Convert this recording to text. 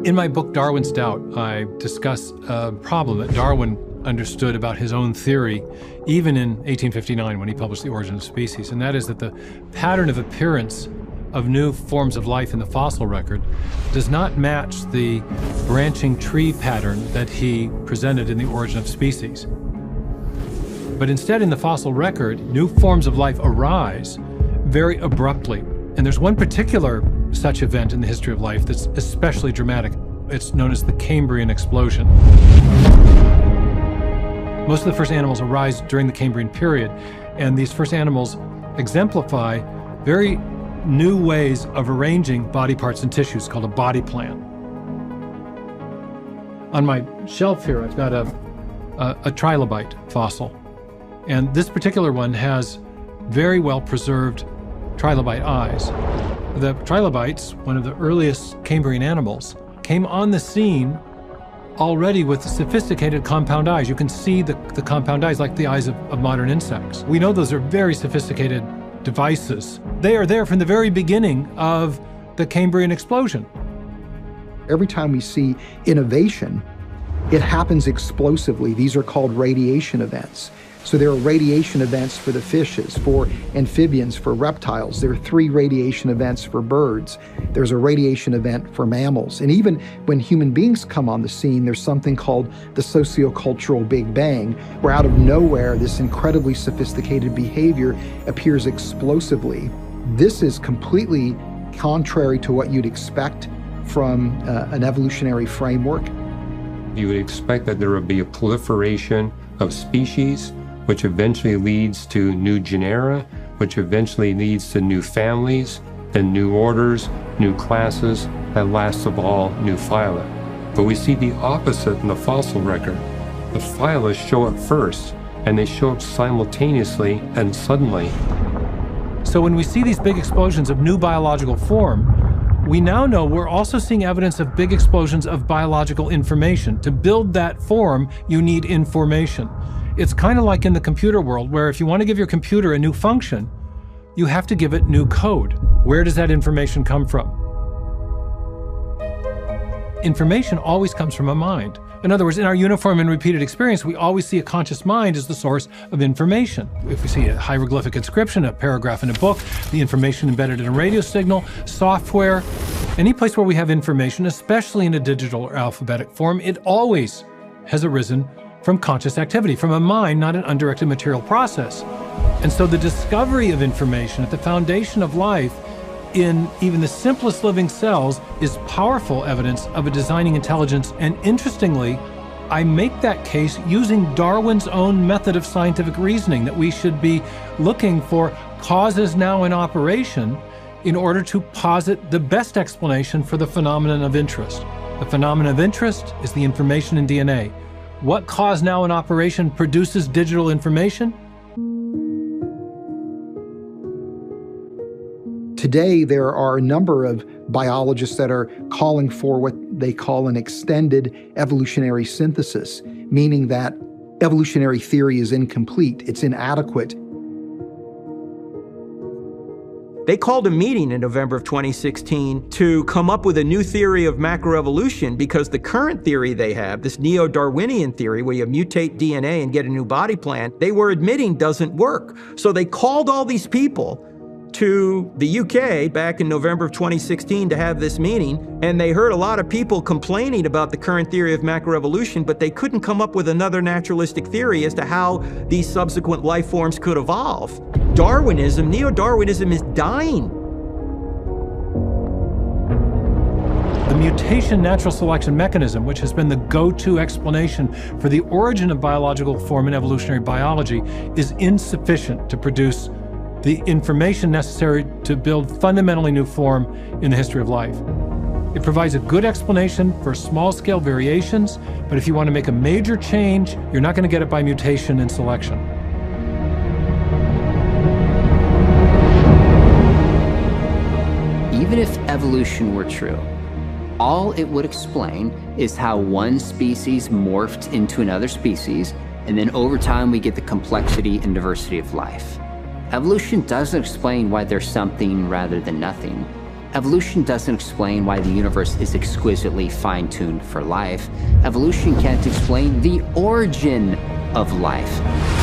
In my book, Darwin's Doubt, I discuss a problem that Darwin understood about his own theory, even in 1859 when he published The Origin of Species, and that is that the pattern of appearance of new forms of life in the fossil record does not match the branching tree pattern that he presented in The Origin of Species. But instead, in the fossil record, new forms of life arise very abruptly. And there's one particular such event in the history of life that's especially dramatic. It's known as the Cambrian explosion. Most of the first animals arise during the Cambrian period, and these first animals exemplify very new ways of arranging body parts and tissues called a body plan. On my shelf here, I've got a trilobite fossil, and this particular one has very well preserved trilobite eyes. The trilobites, one of the earliest Cambrian animals, came on the scene already with sophisticated compound eyes. You can see the compound eyes like the eyes of modern insects. We know those are very sophisticated devices. They are there from the very beginning of the Cambrian explosion. Every time we see innovation, it happens explosively. These are called radiation events. So there are radiation events for the fishes, for amphibians, for reptiles. There are 3 radiation events for birds. There's a radiation event for mammals. And even when human beings come on the scene, there's something called the sociocultural Big Bang, where out of nowhere, this incredibly sophisticated behavior appears explosively. This is completely contrary to what you'd expect from an evolutionary framework. You would expect that there would be a proliferation of species, which eventually leads to new genera, which eventually leads to new families, then new orders, new classes, and last of all, new phyla. But we see the opposite in the fossil record. The phyla show up first, and they show up simultaneously and suddenly. So when we see these big explosions of new biological form, we now know we're also seeing evidence of big explosions of biological information. To build that form, you need information. It's kind of like in the computer world, where if you want to give your computer a new function, you have to give it new code. Where does that information come from? Information always comes from a mind. In other words, in our uniform and repeated experience, we always see a conscious mind as the source of information. If we see a hieroglyphic inscription, a paragraph in a book, the information embedded in a radio signal, software, any place where we have information, especially in a digital or alphabetic form, it always has arisen from conscious activity, from a mind, not an undirected material process. And so the discovery of information at the foundation of life in even the simplest living cells is powerful evidence of a designing intelligence. And interestingly, I make that case using Darwin's own method of scientific reasoning, that we should be looking for causes now in operation in order to posit the best explanation for the phenomenon of interest. The phenomenon of interest is the information in DNA. What cause now in operation produces digital information? Today, there are a number of biologists that are calling for what they call an extended evolutionary synthesis, meaning that evolutionary theory is incomplete, it's inadequate. They called a meeting in November of 2016 to come up with a new theory of macroevolution, because the current theory they have, this neo-Darwinian theory where you mutate DNA and get a new body plan, they were admitting doesn't work. So they called all these people to the UK back in November of 2016 to have this meeting, and they heard a lot of people complaining about the current theory of macroevolution, but they couldn't come up with another naturalistic theory as to how these subsequent life forms could evolve. Darwinism, neo-Darwinism is dying. The mutation natural selection mechanism, which has been the go-to explanation for the origin of biological form in evolutionary biology, is insufficient to produce the information necessary to build fundamentally new form in the history of life. It provides a good explanation for small-scale variations, but if you want to make a major change, you're not going to get it by mutation and selection. Even if evolution were true, all it would explain is how one species morphed into another species, and then over time we get the complexity and diversity of life. Evolution doesn't explain why there's something rather than nothing. Evolution doesn't explain why the universe is exquisitely fine-tuned for life. Evolution can't explain the origin of life.